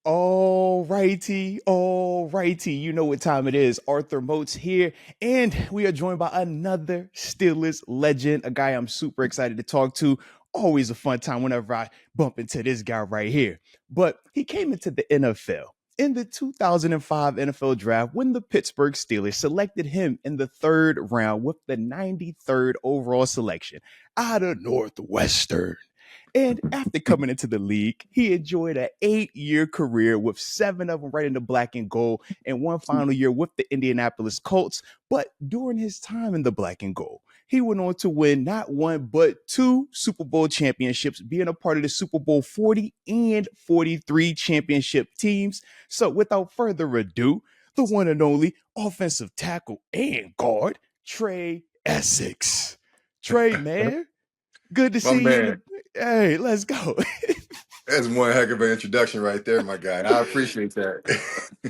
All righty. You know what time it is. Arthur Moats here, and we are joined by another Steelers legend, a guy I'm super excited to talk to. Always a fun time whenever I bump into this guy right here. But he came into the NFL in the 2005 NFL draft when the Pittsburgh Steelers selected him in the third round with the 93rd overall selection out of Northwestern. And after coming into the league, he enjoyed an 8-year career with 7 of them right in the black and gold and one final year with the Indianapolis Colts. But during his time in the black and gold, he went on to win not one, but 2 Super Bowl championships, being a part of the Super Bowl 40 and 43 championship teams. So without further ado, the one and only offensive tackle and guard, Trai Essex. Trey, man, good to My see you in the. man, Hey, let's go. that's one heck of an introduction right there, my guy. I appreciate that.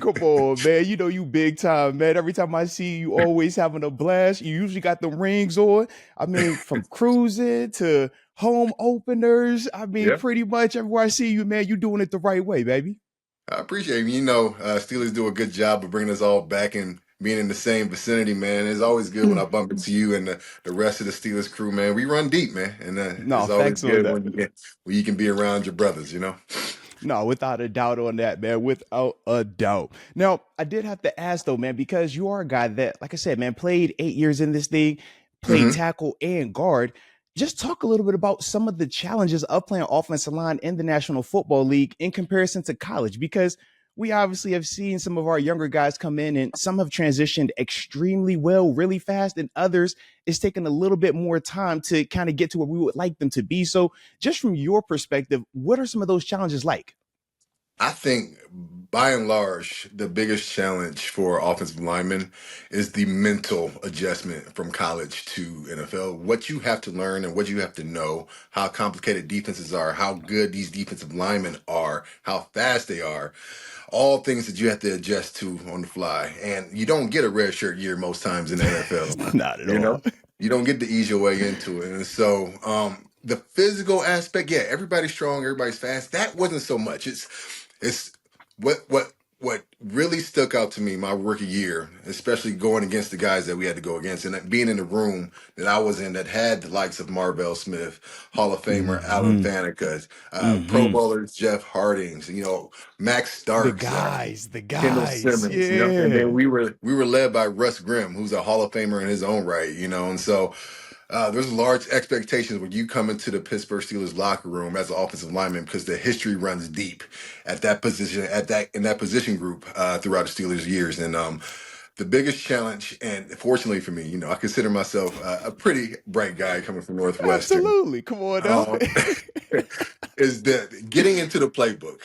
Come on, man. You know you big time, man. Every time I see you, always having a blast. You usually got the rings on. I mean, from cruising to home openers. I mean, Yeah, pretty much everywhere I see you, man, you doing it the right way, baby. I appreciate it. Steelers do a good job of bringing us all back and being in the same vicinity, man. It's always good when I bump into you and the rest of the Steelers crew, man. We run deep, man, and No, it's always facts on good that. when you can be around your brothers. No, without a doubt on that, man. Without a doubt. Now, I did have to ask though, man, because you are a guy that, like I said, man, played 8 years in this thing, played hmm tackle and guard. Just talk a little bit about some of the challenges of playing offensive line in the National Football League in comparison to college, because we obviously have seen some of our younger guys come in and some have transitioned extremely well, really fast, and others it's taken a little bit more time to kind of get to where we would like them to be. So, just from your perspective, what are some of those challenges like? I think by and large, the biggest challenge for offensive linemen is the mental adjustment from college to NFL. What you have to learn and what you have to know, how complicated defenses are, how good these defensive linemen are, how fast they are, all things that you have to adjust to on the fly. And you don't get a red shirt year most times in the NFL. Not at You all. know, you don't get to ease your way into it. And so, the physical aspect, yeah, everybody's strong, everybody's fast. That wasn't so much. It's what really stuck out to me my rookie year, especially going against the guys that we had to go against, and that being in the room that I was in that had the likes of Marvell Smith, Hall of Famer Alan Hmm. Faneca, Pro Hmm. Bowlers Jeff Hardings, Max The Starks, guys, the Kendall guys. Simmons, and Yeah. then we were led by Russ Grimm, who's a Hall of Famer in his own right, and so there's large expectations when you come into the Pittsburgh Steelers locker room as an offensive lineman because the history runs deep at that position, in that position group throughout the Steelers years. And the biggest challenge, and fortunately for me, I consider myself a pretty bright guy coming from Northwestern. Absolutely. Come on now. Um, is that getting into the playbook?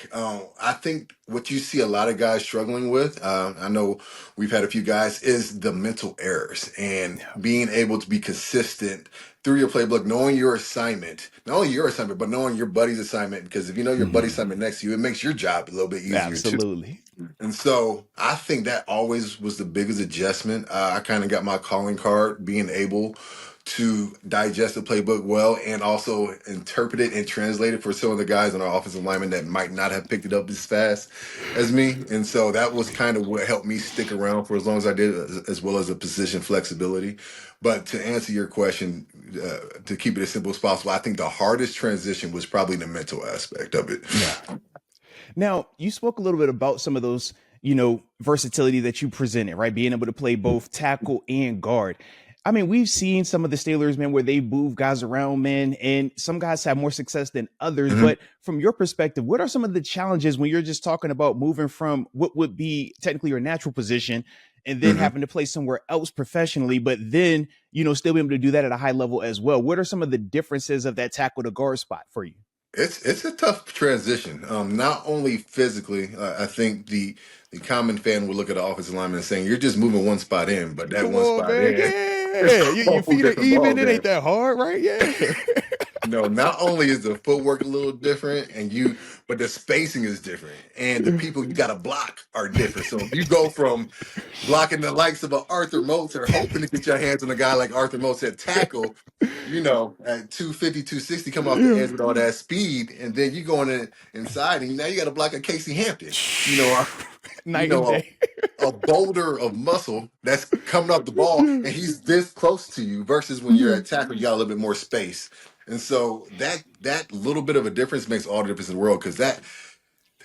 I think what you see a lot of guys struggling with, I know we've had a few guys, is the mental errors and Yeah. being able to be consistent through your playbook, knowing your assignment, not only your assignment, but knowing your buddy's assignment. Because if you know your buddy's Mhm. assignment next to you, it makes your job a little bit easier too. Absolutely. And so I think that always was the biggest adjustment. I kind of got my calling card being able to digest the playbook well and also interpret it and translate it for some of the guys on our offensive linemen that might not have picked it up as fast as me. And so that was kind of what helped me stick around for as long as I did, as well as the position flexibility. But to answer your question, to keep it as simple as possible, I think the hardest transition was probably the mental aspect of it. Yeah. Now, you spoke a little bit about some of those, versatility that you presented, right? Being able to play both tackle and guard. I mean, we've seen some of the Steelers, man, where they move guys around, man, and some guys have more success than others. Mhm. But from your perspective, what are some of the challenges when you're just talking about moving from what would be technically your natural position and then Mhm. having to play somewhere else professionally, but then, still be able to do that at a high level as well? What are some of the differences of that tackle to guard spot for you? It's a tough transition. Not only physically, I think the common fan will look at the offensive lineman and saying, "You're just moving one spot in," but that Come one on, spot man. in is Yeah. a Your whole feet are different ball even. It ain't game. that hard, right? Yeah. No, not only is the footwork a little different, but the spacing is different, and the people you got to block are different. So if you go from blocking the likes of a Arthur Moats or hoping to get your hands on a guy like Arthur Moats at tackle, at 250, 260, come off the Yeah. edge with all that speed, and then you going inside, and now you got to block a Casey Hampton. You know, you Night and know, day. a boulder of muscle that's coming up the ball, Yeah. and he's this close to you. Versus when you're Yeah. at tackle, you got a little bit more space, and so that little bit of a difference makes all the difference in the world because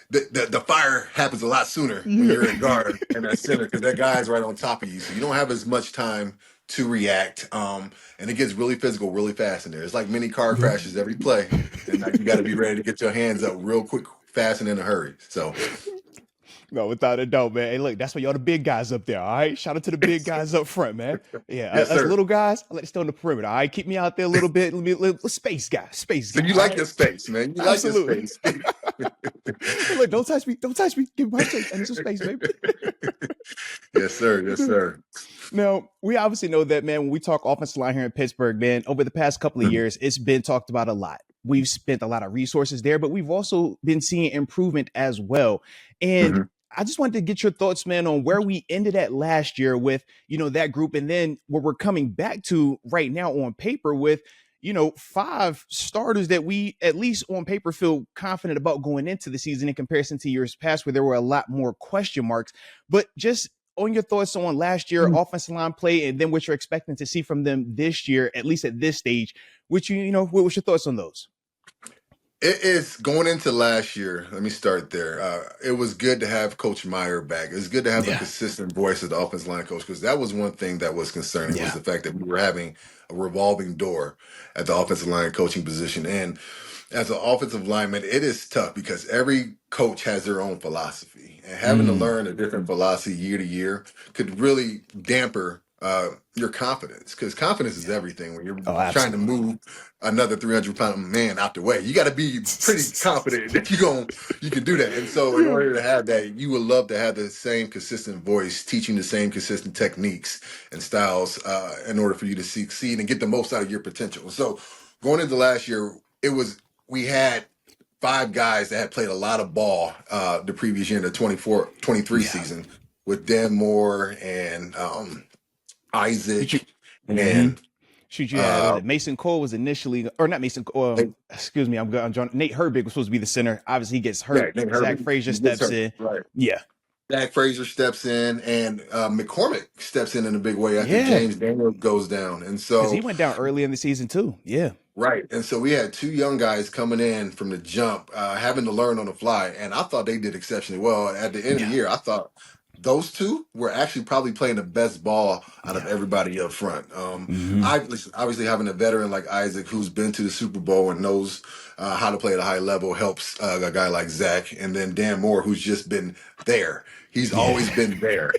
the fire happens a lot sooner when Yeah. you're at guard and at center because that guy's right on top of you, so you don't have as much time to react. And it gets really physical really fast in there. It's like mini car Yeah. crashes every play, and now you got to be ready to get your hands up real quick, fast, and in a hurry. So. No, without a doubt, man. Hey, look, that's why y'all the big guys up there. All right, shout out to the big guys up front, man. Yeah, Yes, us sir. little guys, I like to stay on the perimeter. All right, keep me out there a little bit. Let me little space So guy. you All like right, your space, man. You like your absolutely. space. Hey, look, don't touch me. Give me my space. I need some space, baby. Yes, sir. Yes, sir. Now, we obviously know that, man, when we talk offensive line here in Pittsburgh, man, over the past couple of Mhm. years, it's been talked about a lot. We've spent a lot of resources there, but we've also been seeing improvement as well. And Mhm. I just wanted to get your thoughts, man, on where we ended at last year with, that group, and then what we're coming back to right now on paper with, five starters that we, at least on paper, feel confident about going into the season in comparison to years past where there were a lot more question marks. But just on your thoughts on last year offensive line play and then what you're expecting to see from them this year, at least at this stage, what was your thoughts on those? It is going into last year. Let me start there. It was good to have Coach Meyer back. It was good to have a Yeah. consistent voice as the offensive line coach because that was one thing that was concerning was Yeah. the fact that we were having a revolving door at the offensive line coaching position. And as an offensive lineman, it is tough because every coach has their own philosophy, and having to Mm. learn a different philosophy year to year could really damper your confidence because confidence is Yeah. everything when you're Oh, trying to absolutely. move another 300-pound man out the way. You got to be pretty confident that you can do that. And so, in Yeah. order to have that, you would love to have the same consistent voice, teaching the same consistent techniques and styles in order for you to succeed and get the most out of your potential. So, going into last year, we had five guys that had played a lot of ball the previous year in the 24-23 Yeah. season with Dan Moore and Shoot you. Isaac Mm-hmm. and Shoot, you had, was uh, it Mason Cole was initially, or not Mason Cole, excuse me, I'm John. Nate Herbig was supposed to be the center. Obviously, he gets yeah, hurt. Nate Zach Herbert. Frazier He gets steps hurt. in. Right. Yeah. Dak Frazier steps in, and McCormick steps in a big way after Yeah. James Daniels goes down. And Because he so, went down early in the season, too. Yeah. right. And so we had two young guys coming in from the jump, having to learn on the fly. And I thought they did exceptionally well. At the end of the Yeah. year, I thought those two were actually probably playing the best ball out of Yeah. everybody up front. Mm-hmm. Obviously, having a veteran like Isaac who's been to the Super Bowl and knows how to play at a high level helps a guy like Zach. And then Dan Moore, who's just been there. He's Yeah. always been there.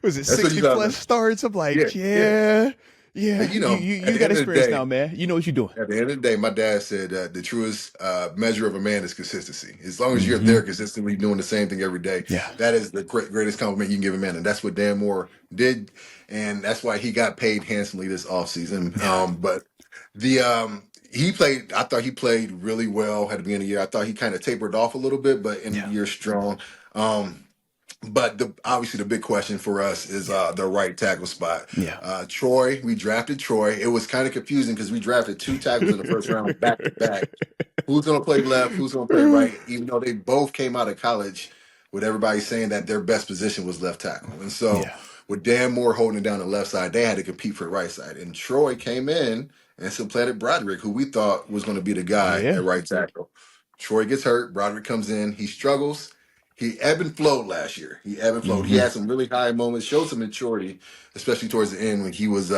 Was it That's what you 60 got. plus starts? I'm Yeah, like, yeah. yeah. Yeah. And, at You the got end of the experience day, now, man. You know what you're doing. at the end of the day, my dad said the truest measure of a man is consistency. As long as you're Mm-hmm. there consistently doing the same thing every day, Yeah. that is the greatest compliment you can give a man. And that's what Dan Moore did. And that's why he got paid handsomely this offseason. Yeah. But I thought he played really well at the beginning of the year. I thought he kind of tapered off a little bit, but in the Yeah. year strong. But obviously the big question for us is Yeah. the right tackle spot. Yeah. Troy, we drafted Troy. It was kind of confusing because we drafted two tackles in the first round back to back. Who's going to play left? Who's going to play right? Even though they both came out of college with everybody saying that their best position was left tackle. And so Yeah. with Dan Moore holding it down the left side, they had to compete for the right side. And Troy came in and supplanted Broderick, who we thought was going to be the guy Yeah. at right tackle. Troy gets hurt. Broderick comes in. He struggles. He ebb and flowed last year. He ebb and flowed. He Mm-hmm. had some really high moments, showed some maturity, especially towards the end when he was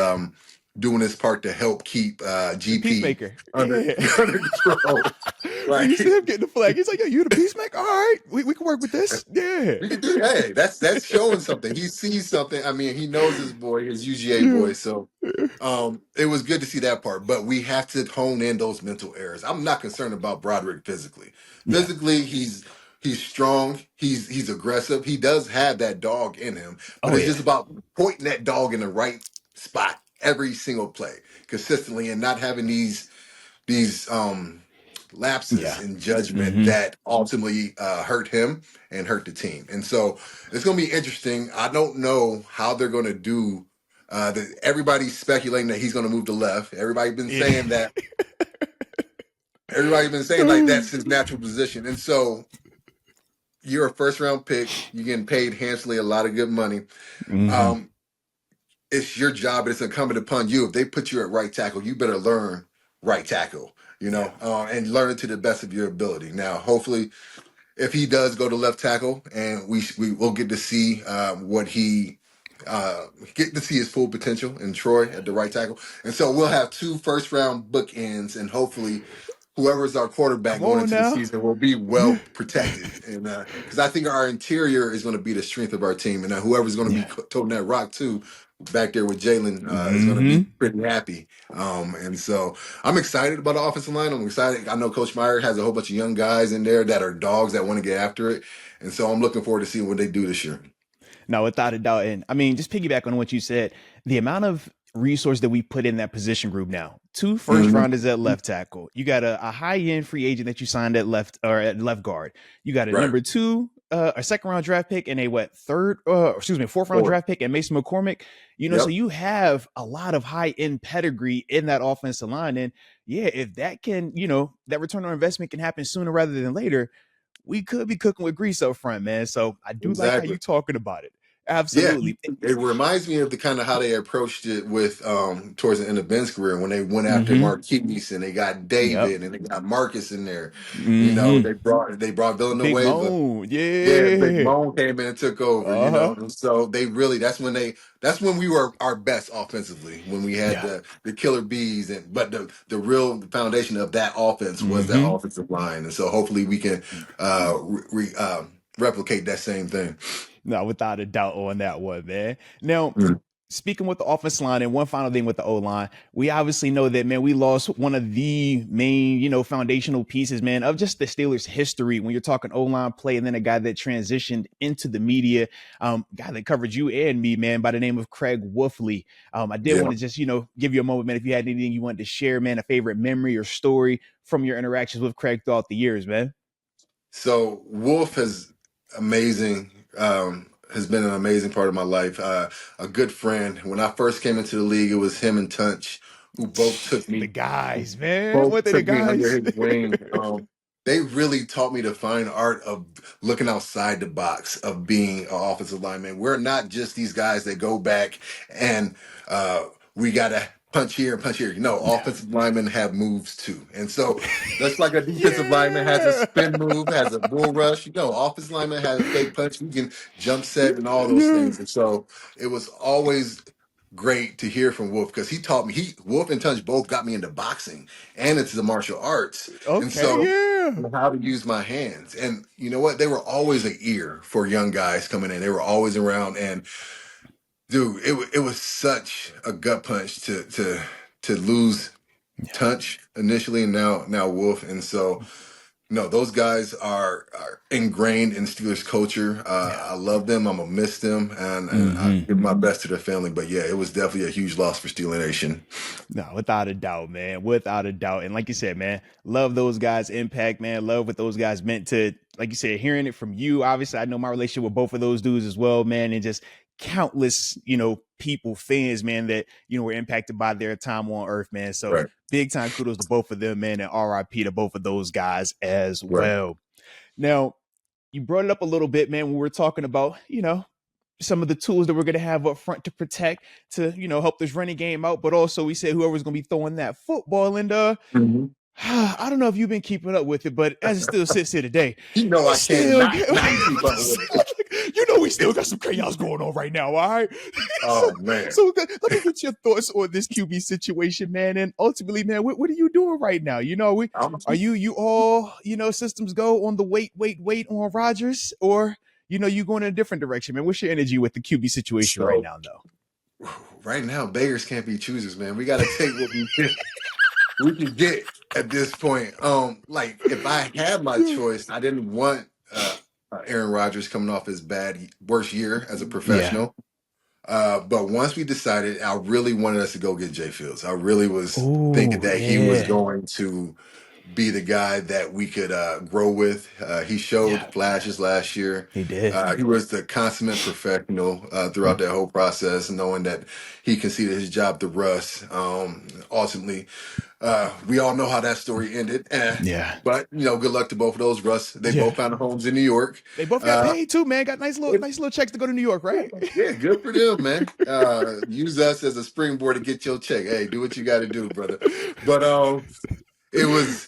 doing his part to help keep The GP peacemaker. under Yeah. under control. When Right? you see him getting the flag, he's like, "Yo, you the peacemaker? All right, we can work with this." Yeah. We can do that. Hey, that's showing something. He sees something. I mean, he knows his boy, his UGA Yeah. boy. So it was good to see that part. But we have to hone in those mental errors. I'm not concerned about Broderick physically. Yeah. Physically, he's strong. He's aggressive. He does have that dog in him. But Oh it's yeah. just about pointing that dog in the right spot every single play consistently and not having these lapses Yeah. in judgment Mm-hmm. that ultimately hurt him and hurt the team. And so it's going to be interesting. I don't know how they're going to do. Everybody's speculating that he's going to move to left. Everybody's been Yeah. saying that. Everybody's been saying like that's his natural position. And so you're a first round pick. You're getting paid handsomely a lot of good money. Mm-hmm. Um, it's your job. It's incumbent upon you. If they put you at right tackle, you better learn right tackle. Yeah. And learn it to the best of your ability. Now, hopefully, if he does go to left tackle, and we will get to see what he get to see his full potential in Troy at the right tackle, and so we'll have two first round bookends, and hopefully whoever's our quarterback Come going on into the now. season will be well protected, and because I think our interior is going to be the strength of our team, and whoever's going to be Yeah. toting that rock too back there with Jalen is going to be Mm-hmm. pretty happy. And so I'm excited about the offensive line. I'm excited. I know Coach Meyer has a whole bunch of young guys in there that are dogs that want to get after it, and so I'm looking forward to seeing what they do this year. No, without a doubt. And I mean, just piggyback on what you said, the amount of resource that we put in that position group now. Two first Mhm. rounders at left tackle. You got a high end free agent that you signed at left or at left guard. You got a Right. number two, a second round draft pick and a fourth round Four. draft pick and Mason McCormick. So Yep. you have a lot of high end pedigree in that offensive line. And yeah, if that can, that return on investment can happen sooner rather than later, we could be cooking with grease up front, man. So I do like how Exactly. you talking about it. Yeah, Absolutely. it reminds me of the kind of how they approached it with towards the end of Ben's career when they went after Mm-hmm. Marquise and they got Yep. David and they got Marcus in there. Mm-hmm. They brought Big Villanueva. Moan. Yeah, Big Yeah. Moan came in and took over, Uh-huh. and so they really that's when we were our best offensively, when we had Yeah. the killer bees, but the real foundation of that offense was that Mm-hmm. offensive line. And so hopefully we can replicate that same thing. No, without a doubt on that one, man. Now, speaking with the offense line and one final thing with the O line, we obviously know that, man, we lost one of the main, foundational pieces, man, of just the Steelers' history when you're talking O line play, and then a guy that transitioned into the media, guy that covered you and me, man, by the name of Craig Wolfley. I did Yeah. want to just, give you a moment, man, if you had anything you wanted to share, man, a favorite memory or story from your interactions with Craig throughout the years, man. So Wolf amazing. Has been an amazing part of my life. A good friend. When I first came into the league, it was him and Tunch, who The guys, man. both What are the took me under guys? his wing. They really taught me the fine art of looking outside the box of being an offensive lineman. We're not just these guys that go back and we gotta punch here and punch here. No, Yeah. offensive linemen have moves too. And so just like a defensive lineman has a Yeah. spin move, has a bull rush, offensive lineman has a fake punch, you can jump set and all those Yeah. things. And so it was always great to hear from Wolf because he taught me Wolf and Tunch both got me into boxing and into the martial arts. And Okay. so Yeah. how to use my hands. And you know what? They were always an ear for young guys coming in. They were always around. And dude, it was such a gut punch to lose Yeah. Tunch initially and now Wolf. And so no, those guys are ingrained in Steelers culture. Yeah. I love them. I'm gonna miss them, and I Mm-hmm. give my best to their family. But yeah, it was definitely a huge loss for Steeler Nation. No, without a doubt, man. Without a doubt. And like you said, man, love those guys' impact, man. Love what those guys meant to, like you said, hearing it from you. Obviously, I know my relationship with both of those dudes as well, man. And just countless, people, fans, man, that, were impacted by their time on earth, man. So Right, big time kudos to both of them, man. And RIP to both of those guys as right. well. Now, you brought it up a little bit, man, when we were talking about, some of the tools that we're going to have up front to protect, to, help this running game out. But also we said whoever's going to be throwing that football. And Mhm. I don't know if you've been keeping up with it, but as it still sits here today, we I can't still not not keep up with it. we still got some chaos going on right now. All right. so, Oh man. so let me get your thoughts on this QB situation, man. And ultimately, man, what are you doing right now? I'm, Are you all, systems go on the wait on Rodgers, or, you going in a different direction, man? What's your energy with the QB situation right so now, though? right now, beggars can't be choosers, man. We got to take what we can get at this point. Like if I had my choice, I didn't want Aaron Rodgers coming off his worst year as a Yeah. professional. But once we decided, I really wanted us to go get Jay Fields. I really was thinking Oh, that he was yeah. going to be the guy that we could grow with. He showed Yeah, flashes last year. he did. He was the consummate professional throughout Mm, that whole process, knowing that he conceded his job to Russ. Ultimately, we all know how that story ended. yeah. But good luck to both of those. Russ, they Yeah. both found homes in New York. They both got Uh, paid too, man. Got nice little checks to go to New York, yeah, right? yeah, good for them, man. Use us as a springboard to get your check. Hey, do what you got to do, brother. But it was.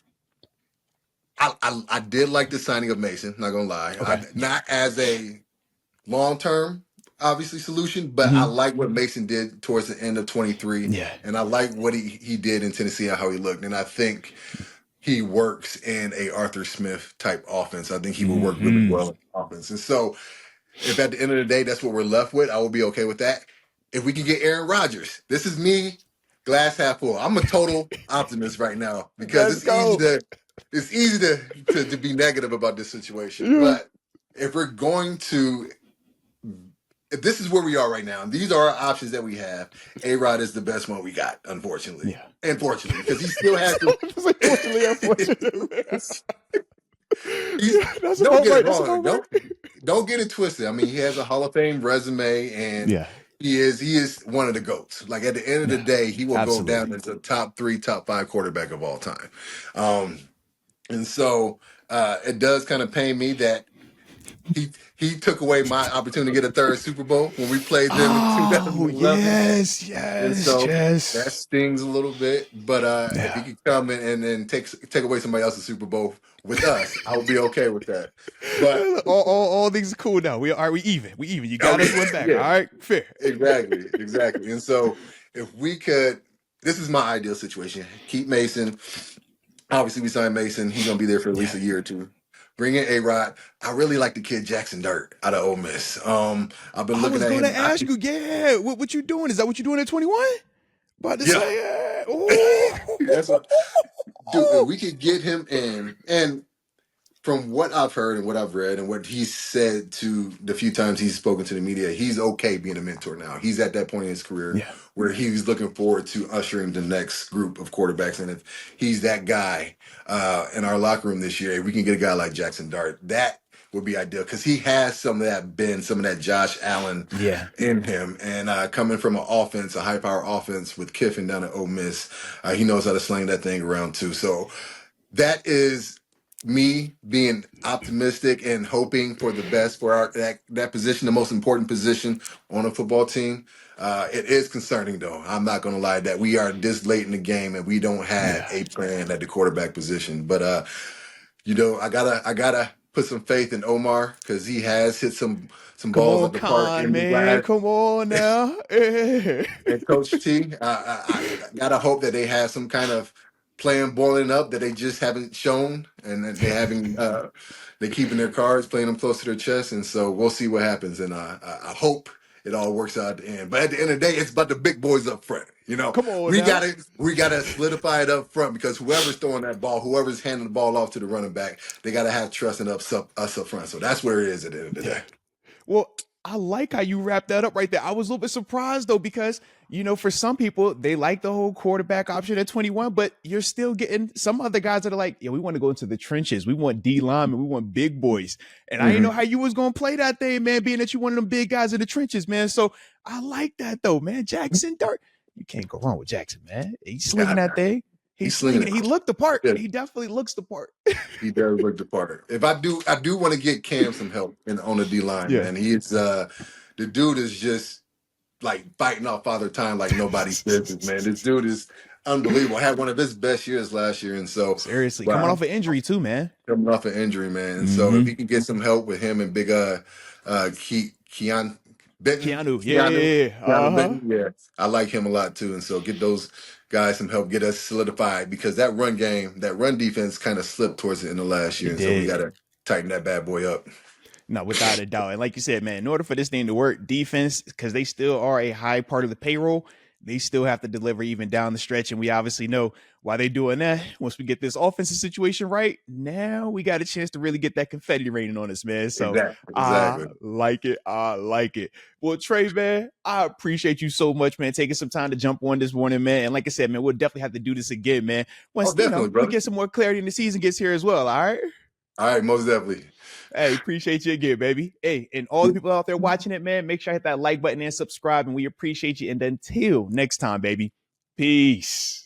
I did like the signing of Mason. Not gonna lie, Okay. not as a long term, obviously solution, but I Hmm. like what Mason did towards the end of 23, Yeah. and I like what he did in Tennessee and how he looked, and I think he works in a Arthur Smith type offense. I think he will work really Hmm. well in offense, and so if at the end of the day that's what we're left with, I will be okay with that. If we can get Aaron Rodgers, this is me, glass half full. I'm a total optimist right now because Let's go. it's easy to be negative about this situation. Yeah. But if we're going to if this is where we are right now, and these are our options that we have, A Rod is the best one we got, unfortunately. Yeah. Unfortunately, because he still has to. Unfortunately, unfortunately. He's Yeah, that's don't about get it right. That's wrong. about right. Don't get it twisted. I mean, he has a Hall of Fame resume, and Yeah. he is one of the goats. Like at the end of the Yeah. day, he will go down Absolutely. as a top 3, top 5 quarterback of all time. Um, and so it does kind of pain me that he took away my opportunity to get a third Super Bowl when we played them in Oh 2011. yes, And yes, so that yes. stings a little bit. But if he Yeah. could come in and then take away somebody else's Super Bowl with us, I would be okay with that. But All things are cool now. We even. We even. You got okay, us one back. All yeah, right, fair. exactly. And so if we could, this is my ideal situation. Keep Mason. Obviously, we signed Mason. He's gonna be there for at least Yeah. a year or two. Bring in A Rod. I really like the kid Jackson Dirt out of Ole Miss. I've been I looking was at going to him. ask you. Yeah. What you doing? Is that what you doing at 21? About to Yeah, say. Oh. that's what, dude. If we could get him in, and from what I've heard and what I've read and what he's said to the few times he's spoken to the media, he's okay being a mentor now. He's at that point in his career Yeah. where he's looking forward to ushering the next group of quarterbacks. And if he's that guy in our locker room this year, if we can get a guy like Jackson Dart, that would be ideal because he has some of that some of that Josh Allen Yeah. in him. And coming from an offense, a high power offense with Kiffin down at Ole Miss, he knows how to sling that thing around too. So that is me being optimistic and hoping for the best for that position, the most important position on a football team. It is concerning, though. I'm not going to lie that we are this late in the game and we don't have Yeah. a plan at the quarterback position. But I gotta put some faith in Omar because he has hit some Come balls on, at the park Con, in the man. last Come on now. Yeah. and Coach T. I gotta hope that they have some kind of plan boiling up that they just haven't shown, and that they having they keeping their cards, playing them close to their chest, and so we'll see what happens. And I hope it all works out at the end. But at the end of the day, it's about the big boys up front. Come on We now. gotta solidify it up front because whoever's throwing that ball, whoever's handing the ball off to the running back, they gotta have trust in us up front. So that's where it is at the end of the Yeah. day. Well, I like how you wrapped that up right there. I was a little bit surprised though, because for some people they like the whole quarterback option at 21, but you're still getting some other guys that are like, yeah, we want to go into the trenches. We want D linemen, we want big boys. And I didn't know how you was gonna play that thing, man, being that you one of them big guys in the trenches, man. So I like that though, man. Jackson Dart. You can't go wrong with Jackson, man. He's slinging Yeah, that thing. He's he's slinging slinging it. it. He looked the part. Yeah. He definitely looks the part. He does look the part. If I do want to get Cam some help on the D line, Yeah. man. He's the dude is just like fighting off Father Time like nobody's business, man. This dude is unbelievable. Had one of his best years last year, and so Seriously, coming wow, off an injury too, man. coming off an injury, man. And so if Mm-hmm. he can get some help with him and big Keon Benton, Keanu. Yeah, yeah, yeah. Keanu Uh-huh. Benton, yeah, I like him a lot too. And so get those guys some help, get us solidified because that run game, that run defense kind of slipped towards the end of last year, It and so we did. got to tighten that bad boy up. No, without a doubt. And like you said, man, in order for this thing to work, defense, because they still are a high part of the payroll, they still have to deliver even down the stretch. And we obviously know why they're doing that. Once we get this offensive situation right, now we got a chance to really get that confetti raining on us, man. So Exactly. I Exactly. like it. I like it. Well, Trey, man, I appreciate you so much, man, taking some time to jump on this morning, man. And like I said, man, we'll definitely have to do this again, man. Oh, Once, definitely, we brother. get some more clarity in the season gets here as well. All right. All right, most definitely. Hey, appreciate you again, baby. Hey, and all the people out there watching it, man, make sure I hit that like button and subscribe. And we appreciate you. And until next time, baby, peace.